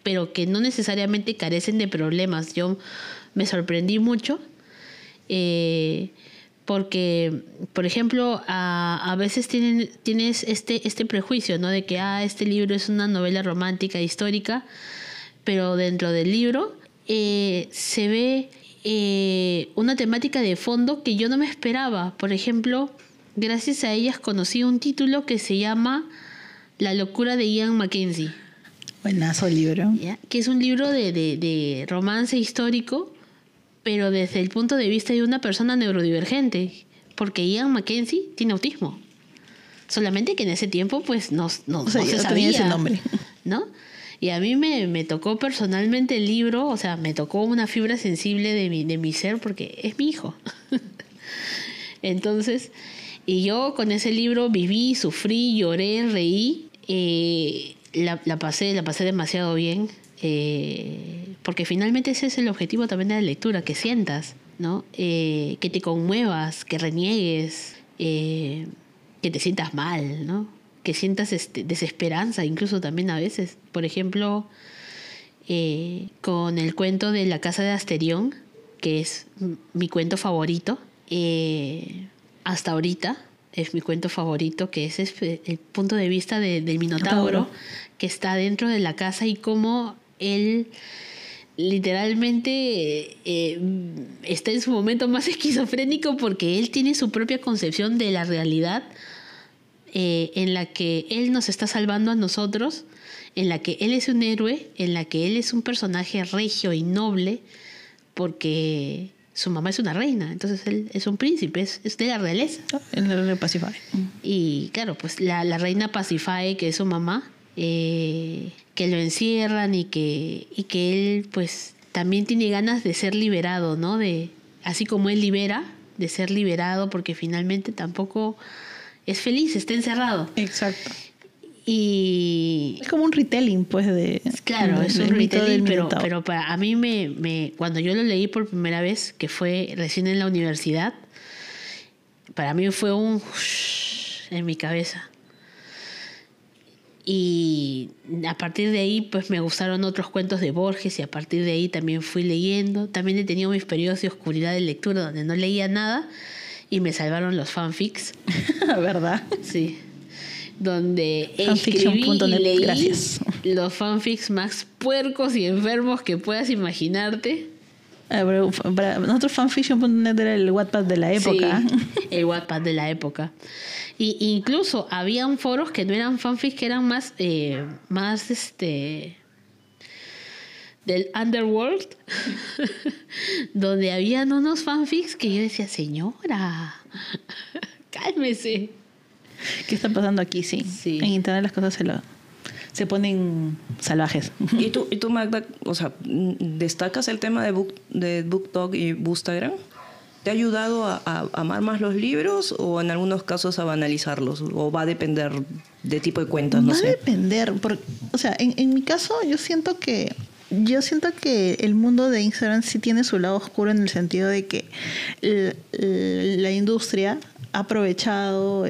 pero que no necesariamente carecen de problemas. Yo me sorprendí mucho porque, por ejemplo, a veces tienes este prejuicio, ¿no? De que este libro es una novela romántica histórica, pero dentro del libro se ve una temática de fondo que yo no me esperaba. Por ejemplo, gracias a ellas conocí un título que se llama La locura de Ian Mackenzie. Buenazo el libro. ¿Ya? Que es un libro de romance histórico, pero desde el punto de vista de una persona neurodivergente, porque Ian Mackenzie tiene autismo. Solamente que en ese tiempo pues no se sabía ese nombre, ¿no? Y a mí me tocó personalmente el libro, o sea, me tocó una fibra sensible de mi ser porque es mi hijo. Entonces, y yo con ese libro viví, sufrí, lloré, reí, la pasé demasiado bien. Porque finalmente ese es el objetivo también de la lectura, que sientas, ¿no? Que te conmuevas, que reniegues, que te sientas mal, ¿no? Que sientas desesperanza incluso también a veces. Por ejemplo, con el cuento de La casa de Asterión, que es mi cuento favorito, hasta ahorita es mi cuento favorito, que es el punto de vista del Minotauro, que está dentro de la casa y cómo él literalmente está en su momento más esquizofrénico porque él tiene su propia concepción de la realidad, en la que él nos está salvando a nosotros, en la que él es un héroe, en la que él es un personaje regio y noble porque su mamá es una reina, entonces él es un príncipe, es de la realeza. El rey Pasífae. Y claro, pues la reina Pasífae, que es su mamá, que lo encierran y que él pues también tiene ganas de ser liberado, ¿no? Así como él libera, de ser liberado, porque finalmente tampoco es feliz, está encerrado. Exacto. Y es como un retelling, pues, claro, es un retelling, pero a mí cuando yo lo leí por primera vez, que fue recién en la universidad, para mí fue un en mi cabeza. Y a partir de ahí pues me gustaron otros cuentos de Borges y a partir de ahí también fui leyendo. También he tenido mis periodos de oscuridad de lectura donde no leía nada y me salvaron los fanfics. ¿Verdad? Sí. Donde escribí Fanfiction.net, y leí gracias. los fanfics más puercos y enfermos que puedas imaginarte. Para nosotros fanfiction.net era el Wattpad de la época. Sí, el Wattpad de la época. Y incluso habían foros que no eran fanfics, que eran más del underworld, donde habían unos fanfics que yo decía, señora, cálmese. ¿Qué está pasando aquí? Sí. Sí. En internet las cosas se ponen salvajes. ¿Y tú, Magda, o sea, destacas el tema de BookTok y Bookstagram? ¿Te ha ayudado a amar más los libros o en algunos casos a banalizarlos? ¿O va a depender de tipo de cuentas? No Va sé. a depender. O sea, en mi caso yo siento que el mundo de Instagram sí tiene su lado oscuro, en el sentido de que la industria ha aprovechado a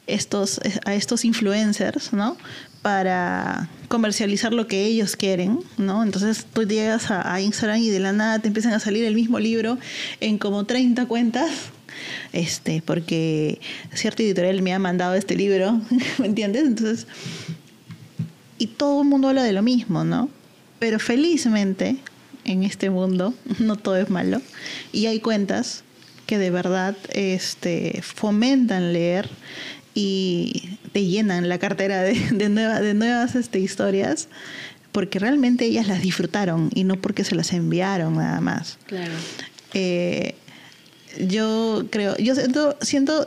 estos influencers, ¿no?, para comercializar lo que ellos quieren, ¿no? Entonces tú llegas a Instagram y de la nada te empiezan a salir el mismo libro en como 30 cuentas, porque cierta editorial me ha mandado este libro, ¿me entiendes? Entonces, y todo el mundo habla de lo mismo, ¿no? Pero felizmente en este mundo no todo es malo y hay cuentas que de verdad fomentan leer y te llenan la cartera de nuevas historias, porque realmente ellas las disfrutaron y no porque se las enviaron nada más. Claro.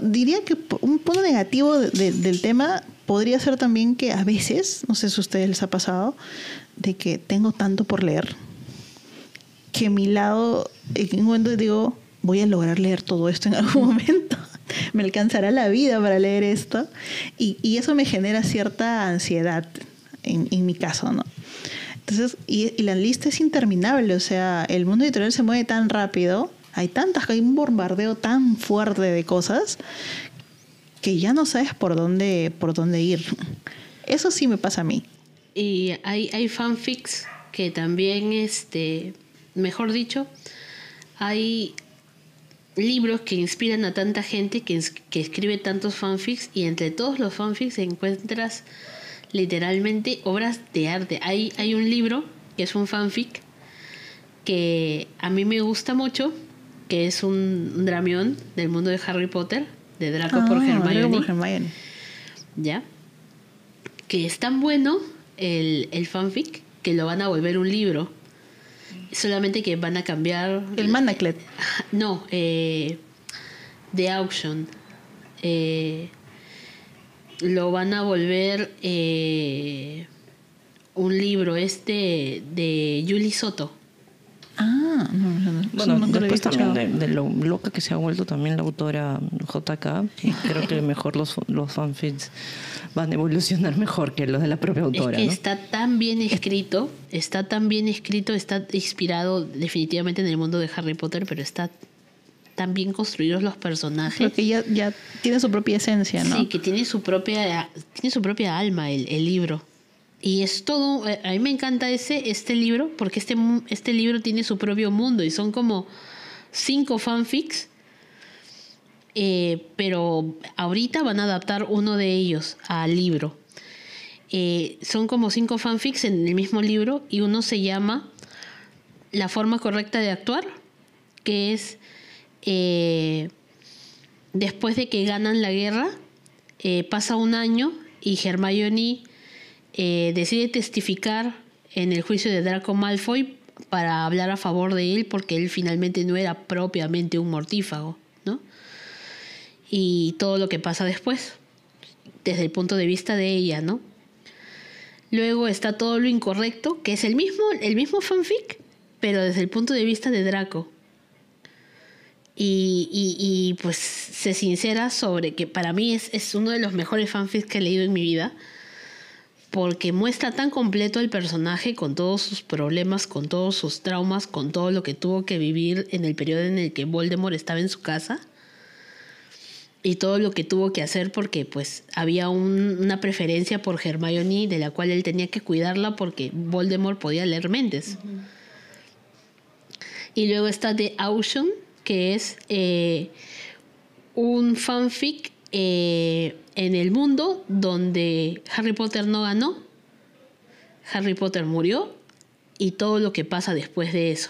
Diría que un punto negativo del tema podría ser también que a veces, no sé si a ustedes les ha pasado, de que tengo tanto por leer, que mi lado, en un momento digo, voy a lograr leer todo esto en algún momento. Me alcanzará la vida para leer esto. Y eso me genera cierta ansiedad en mi caso, ¿no? Entonces, y la lista es interminable. O sea, el mundo editorial se mueve tan rápido. Hay un bombardeo tan fuerte de cosas que ya no sabes por dónde ir. Eso sí me pasa a mí. Y hay fanfics que también, mejor dicho, hay libros que inspiran a tanta gente que escribe tantos fanfics, y entre todos los fanfics encuentras literalmente obras de arte. Hay un libro que es un fanfic que a mí me gusta mucho, que es un dramión del mundo de Harry Potter, de Draco por Hermione. ¿Ya? Que es tan bueno el fanfic que lo van a volver un libro. Solamente que van a cambiar... El Manaclet. No, The Auction. Lo van a volver un libro de Julie Soto. Ah, no. Bueno, después también de lo loca que se ha vuelto también la autora JK, creo que mejor los fanfics van a evolucionar mejor que los de la propia autora. Es que ¿no? está tan bien escrito, está inspirado definitivamente en el mundo de Harry Potter, pero está tan bien construidos los personajes. Creo que ya tiene su propia esencia, ¿no? Sí, que tiene su propia alma el libro. Y es todo, a mí me encanta este libro, porque este libro tiene su propio mundo y son como 5 fanfics, pero ahorita van a adaptar uno de ellos al libro. Son como 5 fanfics en el mismo libro, y uno se llama La forma correcta de actuar, que es después de que ganan la guerra, pasa un año y Hermione decide testificar en el juicio de Draco Malfoy para hablar a favor de él, porque él finalmente no era propiamente un mortífago, ¿no? Y todo lo que pasa después, desde el punto de vista de ella, ¿no? Luego está Todo lo incorrecto, que es el mismo fanfic, pero desde el punto de vista de Draco. Y pues se sincera sobre que para mí es uno de los mejores fanfics que he leído en mi vida, porque muestra tan completo al personaje, con todos sus problemas, con todos sus traumas, con todo lo que tuvo que vivir en el periodo en el que Voldemort estaba en su casa, y todo lo que tuvo que hacer porque pues había una preferencia por Hermione, de la cual él tenía que cuidarla porque Voldemort podía leer mentes. Uh-huh. Y luego está The Auction, que es un fanfic en el mundo donde Harry Potter no ganó, Harry Potter murió y todo lo que pasa después de eso.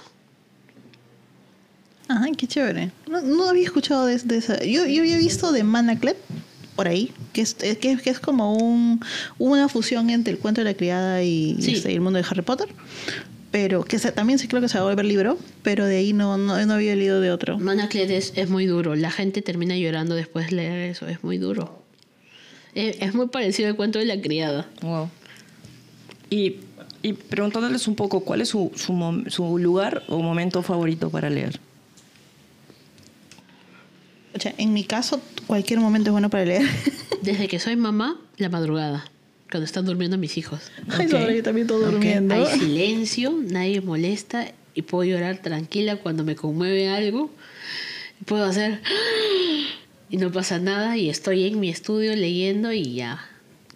Ay, qué chévere. No había escuchado de esa. Yo había visto de Manaclet por ahí, que es como una fusión entre el cuento de la criada y el mundo de Harry Potter. Pero que también sí creo que se va a volver libro, pero de ahí no había leído de otro. Manaclet es muy duro. La gente termina llorando después de leer eso. Es muy duro. Es muy parecido al cuento de la criada. Wow. Y preguntándoles un poco, ¿cuál es su lugar o momento favorito para leer? O sea, en mi caso, cualquier momento es bueno para leer. Desde que soy mamá, la madrugada, cuando están durmiendo mis hijos. Ay, okay. Yo también todo durmiendo. Hay silencio, nadie molesta y puedo llorar tranquila cuando me conmueve algo. Puedo hacer y no pasa nada y estoy en mi estudio leyendo y ya,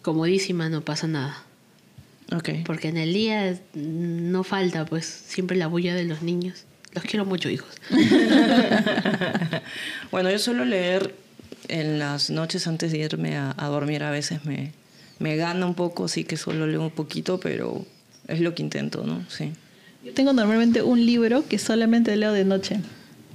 comodísima, no pasa nada. Okay. Porque en el día no falta, pues, siempre la bulla de los niños. Los quiero mucho, hijos. Bueno, yo suelo leer en las noches antes de irme a dormir. A veces me gana un poco, así que solo leo un poquito, pero es lo que intento, ¿no? Sí. Yo tengo normalmente un libro que solamente leo de noche.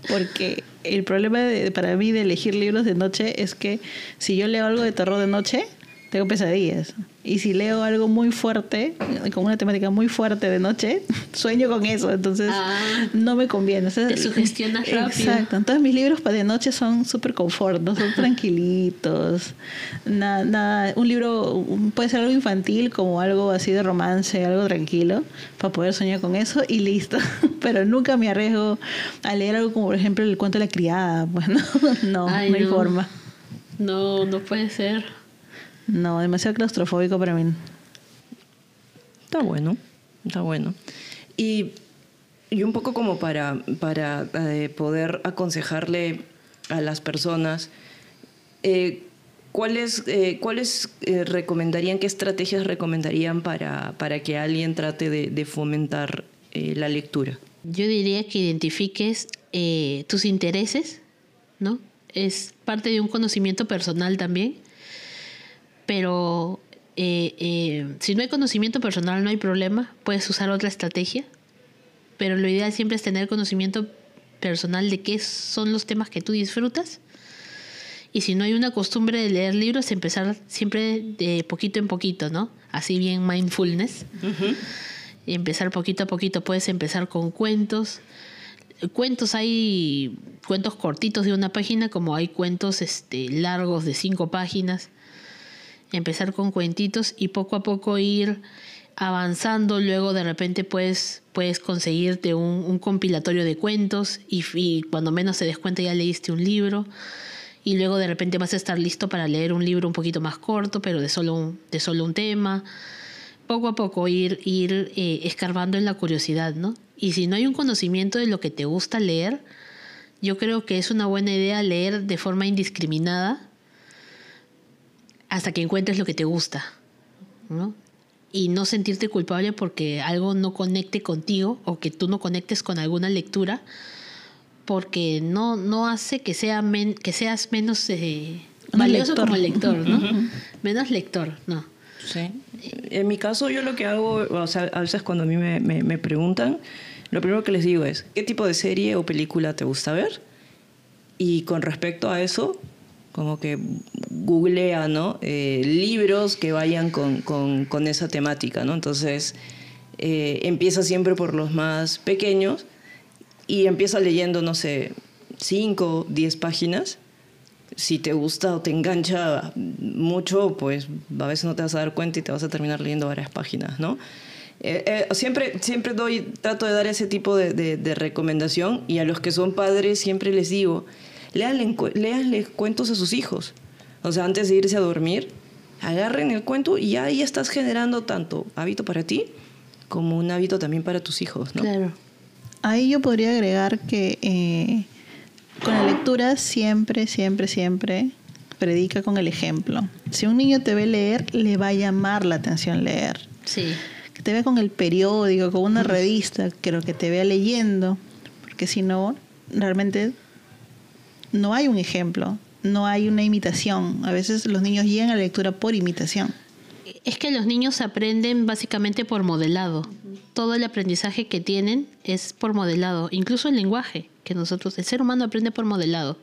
Porque el problema para mí de elegir libros de noche es que si yo leo algo de terror de noche, tengo pesadillas. Y si leo algo muy fuerte, con una temática muy fuerte de noche, sueño con eso. Entonces, no me conviene. O sea, te sugestionas rápido. Exacto. Entonces, mis libros para de noche son súper confort, ¿no? Son tranquilitos. Nada, un libro puede ser algo infantil, como algo así de romance, algo tranquilo, para poder soñar con eso y listo. Pero nunca me arriesgo a leer algo como, por ejemplo, el cuento de la criada. Pues no hay forma. No puede ser. No, demasiado claustrofóbico para mí. Está bueno. Y un poco como para poder aconsejarle a las personas, ¿cuáles recomendarían, qué estrategias recomendarían para que alguien trate de fomentar la lectura? Yo diría que identifiques tus intereses, ¿no? Es parte de un conocimiento personal también. Pero si no hay conocimiento personal no hay problema, puedes usar otra estrategia, pero lo ideal siempre es tener conocimiento personal de qué son los temas que tú disfrutas. Y si no hay una costumbre de leer libros, empezar siempre de poquito en poquito, ¿no? Así bien mindfulness. Uh-huh. Y empezar poquito a poquito. Puedes empezar con cuentos. Hay cuentos cortitos de una página, como hay cuentos largos de 5 páginas. Empezar con cuentitos y poco a poco ir avanzando. Luego de repente puedes conseguirte un compilatorio de cuentos y cuando menos te des cuenta ya leíste un libro. Y luego de repente vas a estar listo para leer un libro un poquito más corto, pero de solo un tema. Poco a poco ir escarbando en la curiosidad, ¿no? Y si no hay un conocimiento de lo que te gusta leer, yo creo que es una buena idea leer de forma indiscriminada hasta que encuentres lo que te gusta, ¿no? Y no sentirte culpable porque algo no conecte contigo o que tú no conectes con alguna lectura, porque no hace que seas menos valioso como lector, ¿no? Uh-huh. Menos lector, ¿no? Sí. En mi caso, yo lo que hago, o sea, a veces cuando a mí me preguntan, lo primero que les digo es, ¿qué tipo de serie o película te gusta ver? Y con respecto a eso, como que googlea, ¿no? Libros que vayan con esa temática, ¿no? Entonces, empieza siempre por los más pequeños y empieza leyendo, no sé, 5, 10 páginas. Si te gusta o te engancha mucho, pues a veces no te vas a dar cuenta y te vas a terminar leyendo varias páginas, ¿no? Siempre trato de dar ese tipo de recomendación, y a los que son padres siempre les digo, léanle cuentos a sus hijos. O sea, antes de irse a dormir, agarren el cuento y ahí estás generando tanto hábito para ti como un hábito también para tus hijos, ¿no? Claro. Ahí yo podría agregar que con la lectura siempre predica con el ejemplo. Si un niño te ve leer, le va a llamar la atención leer. Sí. Que te vea con el periódico, con una revista, que te vea leyendo, porque si no, realmente no hay un ejemplo. no hay una imitación. A veces los niños llegan a la lectura por imitación. Es que los niños aprenden básicamente por modelado. Todo el aprendizaje que tienen es por modelado. Incluso el lenguaje, que nosotros, el ser humano aprende por modelado.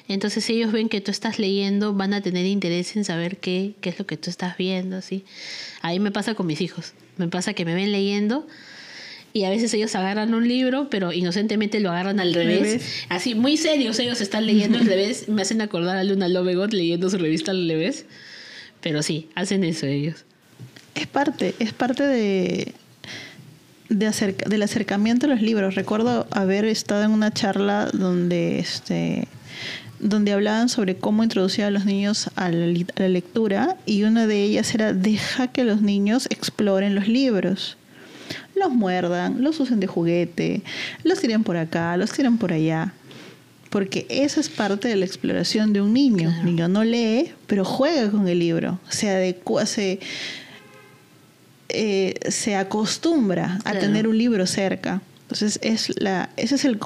Entonces, si ellos ven que tú estás leyendo, van a tener interés en saber qué es lo que tú estás viendo, ¿sí? Ahí me pasa con mis hijos. Me pasa que me ven leyendo y a veces ellos agarran un libro, pero inocentemente lo agarran al revés. Así, muy serios, ellos están leyendo al revés. Me hacen acordar a Luna Lovegood leyendo su revista al revés. Pero sí, hacen eso ellos. Es parte del acercamiento a los libros. Recuerdo haber estado en una charla donde hablaban sobre cómo introducir a los niños a la lectura, y una de ellas era: deja que los niños exploren los libros. Los muerdan, los usen de juguete, los tiren por acá, los tiran por allá. Porque eso es parte de la exploración de un niño. Claro. El niño no lee, pero juega con el libro. Se acostumbra a tener un libro cerca. Entonces, ese es el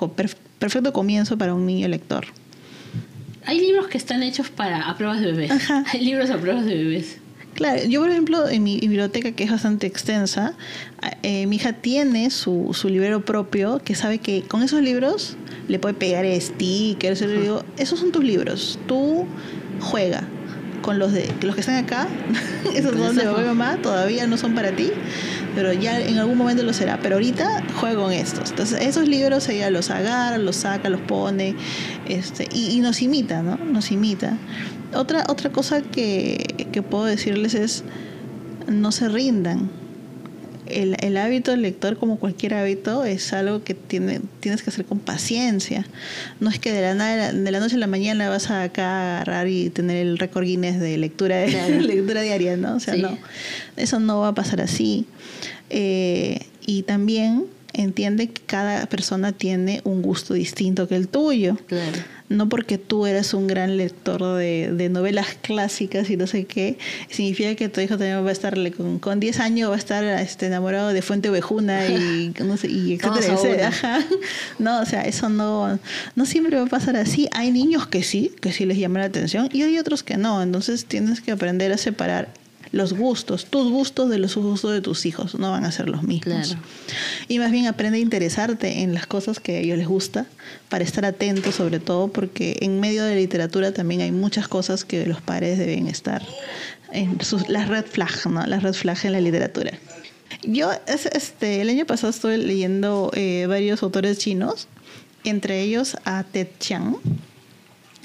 perfecto comienzo para un niño lector. Hay libros que están hechos a pruebas de bebés. Ajá. Hay libros a pruebas de bebés. Claro, yo por ejemplo en mi biblioteca, que es bastante extensa, mi hija tiene su librero propio, que sabe que con esos libros le puede pegar stickers. Le digo, esos son tus libros, tú juega con los que están acá. Esos son de papá y mamá, todavía no son para ti, pero ya en algún momento lo será. Pero ahorita juega con estos. Entonces esos libros ella los agarra, los saca, los pone, y nos imita, ¿no? Nos imita. Otra cosa que puedo decirles es: no se rindan. El hábito del lector, como cualquier hábito, es algo que tienes que hacer con paciencia. No es que de la noche a la mañana vas a acá agarrar y tener el récord Guinness de lectura, lectura diaria, ¿no? O sea, sí. No, eso no va a pasar así. Y también entiende que cada persona tiene un gusto distinto que el tuyo. Claro. No porque tú eres un gran lector de novelas clásicas y no sé qué, significa que tu hijo también va a estar con 10 años, va a estar enamorado de Fuente Ovejuna y no sé, y etcétera. No, o sea, eso no siempre va a pasar así. Hay niños que sí les llama la atención, y hay otros que no. Entonces tienes que aprender a separar los gustos, tus gustos de los gustos de tus hijos. No van a ser los mismos. Claro. Y más bien aprende a interesarte en las cosas que a ellos les gusta, para estar atentos, sobre todo porque en medio de la literatura también hay muchas cosas que los padres deben estar en las red flag, ¿no? Las red flag en la literatura. Yo el año pasado estuve leyendo varios autores chinos, entre ellos a Ted Chiang,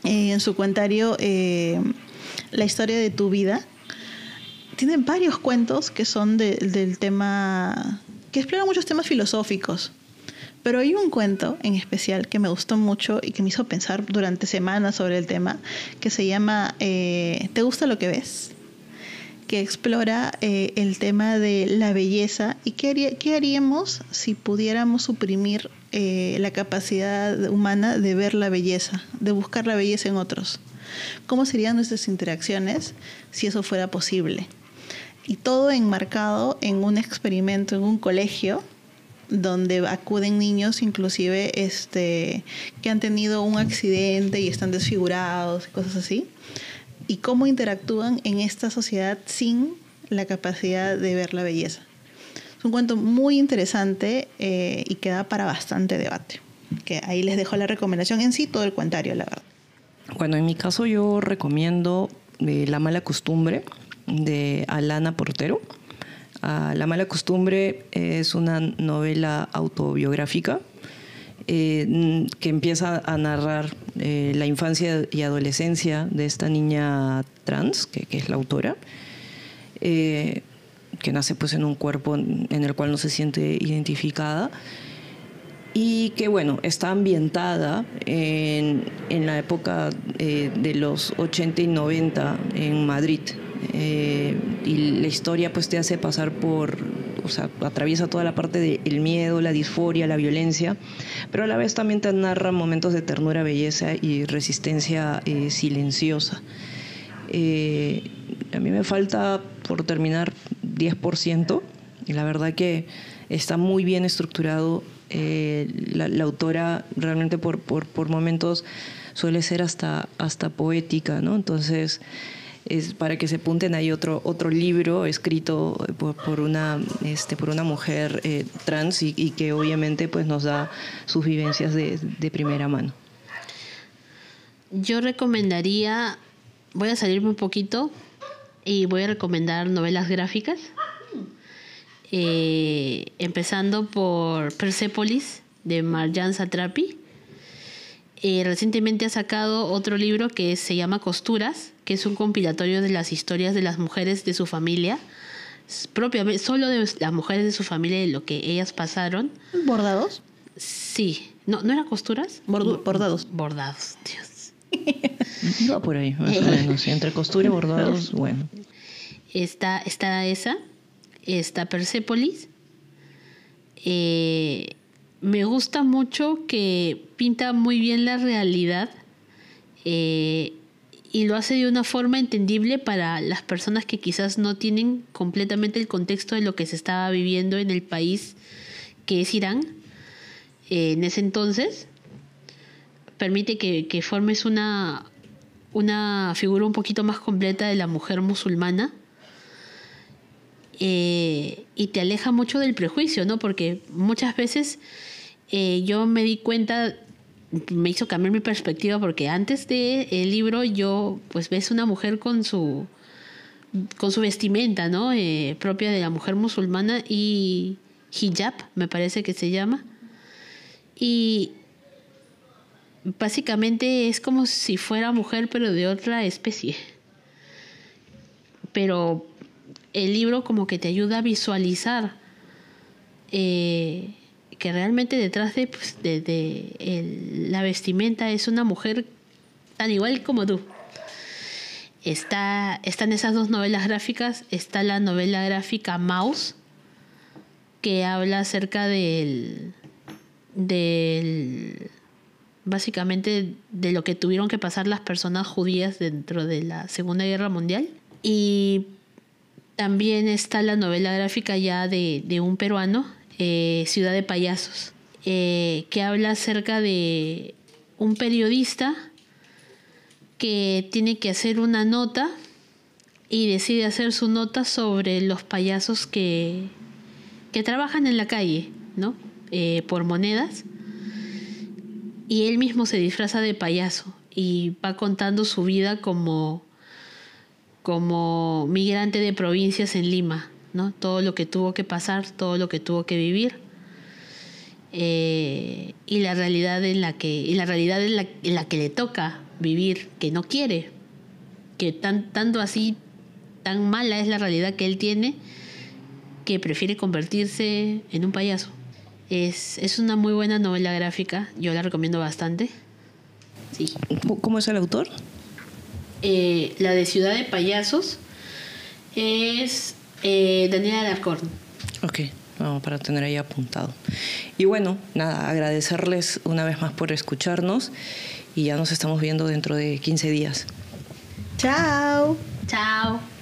en su cuentario La historia de tu vida. Tienen varios cuentos que son del tema, que exploran muchos temas filosóficos. Pero hay un cuento en especial que me gustó mucho y que me hizo pensar durante semanas sobre el tema, que se llama ¿Te gusta lo que ves? Que explora el tema de la belleza y qué haríamos si pudiéramos suprimir la capacidad humana de ver la belleza, de buscar la belleza en otros. ¿Cómo serían nuestras interacciones si eso fuera posible? Y todo enmarcado en un experimento en un colegio donde acuden niños inclusive que han tenido un accidente y están desfigurados y cosas así, y cómo interactúan en esta sociedad sin la capacidad de ver la belleza. Es un cuento muy interesante y que da para bastante debate, que ahí les dejo la recomendación en sí, todo el cuentario, la verdad. Bueno, en mi caso yo recomiendo La mala costumbre, de Alana Portero. La mala costumbre es una novela autobiográfica que empieza a narrar la infancia y adolescencia de esta niña trans, que es la autora, que nace pues en un cuerpo en el cual no se siente identificada, y que bueno, está ambientada en la época de los 80 y 90 en Madrid. Y la historia pues te hace pasar atraviesa toda la parte del miedo, la disforia, la violencia, pero a la vez también te narra momentos de ternura, belleza y resistencia silenciosa. A mí me falta por terminar 10%, y la verdad que está muy bien estructurado la autora realmente por momentos suele ser hasta poética, ¿no? Entonces, es para que se apunten, hay otro libro escrito por una mujer trans y que obviamente pues nos da sus vivencias de primera mano. Yo recomendaría, voy a salirme un poquito y voy a recomendar novelas gráficas, empezando por Persepolis de Marjane Satrapi. Recientemente ha sacado otro libro que se llama Costuras, que es un compilatorio de las historias de las mujeres de su familia, propiamente solo de las mujeres de su familia y lo que ellas pasaron. ¿Bordados? Sí. ¿No era costuras? Bordados. Bordados, Dios. No, por ahí, más o menos. Entre costura y bordados, bueno. Está esa, está Persepolis. Me gusta mucho que pinta muy bien la realidad y lo hace de una forma entendible para las personas que quizás no tienen completamente el contexto de lo que se estaba viviendo en el país que es Irán en ese entonces. Permite que formes una figura un poquito más completa de la mujer musulmana y te aleja mucho del prejuicio, ¿no? Porque muchas veces yo me di cuenta, me hizo cambiar mi perspectiva, porque antes del libro yo pues ves una mujer con su vestimenta, ¿no? Propia de la mujer musulmana y hijab, me parece que se llama, y básicamente es como si fuera mujer pero de otra especie. Pero el libro como que te ayuda a visualizar que realmente detrás de la vestimenta es una mujer tan igual como tú. Están esas dos novelas gráficas. Está la novela gráfica Maus, que habla acerca del básicamente de lo que tuvieron que pasar las personas judías dentro de la Segunda Guerra Mundial. Y también está la novela gráfica ya de un peruano, Ciudad de Payasos, que habla acerca de un periodista que tiene que hacer una nota y decide hacer su nota sobre los payasos que trabajan en la calle, ¿no? Por monedas. Y él mismo se disfraza de payaso y va contando su vida como migrante de provincias en Lima, ¿no? Todo lo que tuvo que pasar, todo lo que tuvo que vivir, y la realidad en la que le toca vivir, que no quiere, que tanto así, tan mala es la realidad que él tiene, que prefiere convertirse en un payaso. Es una muy buena novela gráfica, yo la recomiendo bastante. Sí. ¿Cómo es el autor? La de Ciudad de Payasos es Daniela Alarcón. Ok, vamos para tener ahí apuntado. Y bueno, nada, agradecerles una vez más por escucharnos y ya nos estamos viendo dentro de 15 días. Chao. Chao.